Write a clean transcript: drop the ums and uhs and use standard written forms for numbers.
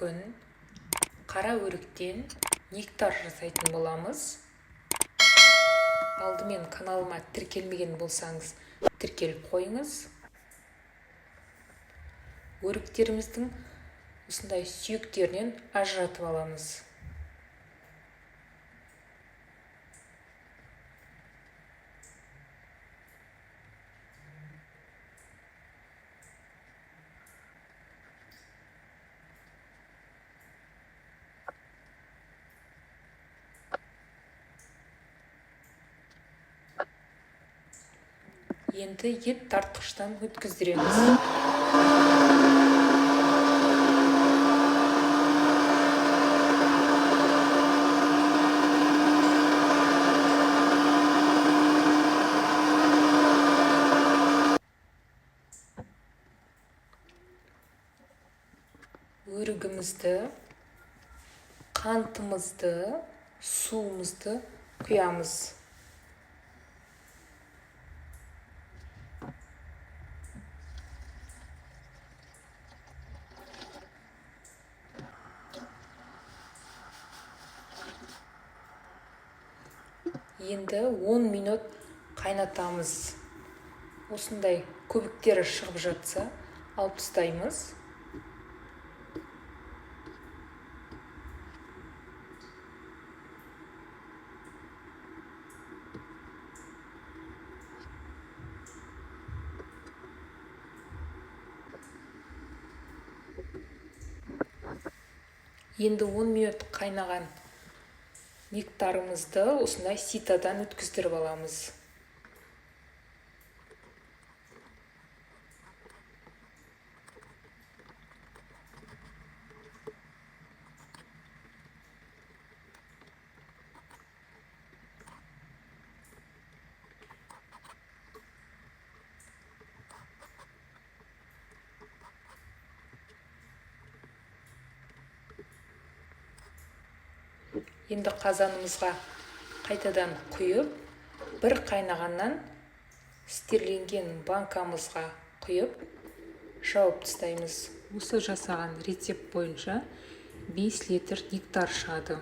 күн қара өріктен нектар жасайтын боламыз. Алдымен каналыма тіркелмеген болсаңыз, тіркеліп қойыңыз. Өріктеріміздің осындай сүйектерінен ажыратып аламыз. Енді ет тартқыштан өткіздіреміз. Өрігімізді, қантымызды, суымызды құямыз. Енді 10 минут қайнатамыз. Осындай көбіктері шығып жатса, алып тастаймыз. Енді 10 минут қайнаған нектарымызды осындай ситадан өткіздіріп аламыз. Енді қазанымызға қайтадан құйып, бір қайнағаннан стерленген банкамызға құйып, жауып тастаймыз. Осы жасаған рецепт бойынша 5 литр нектар шығады.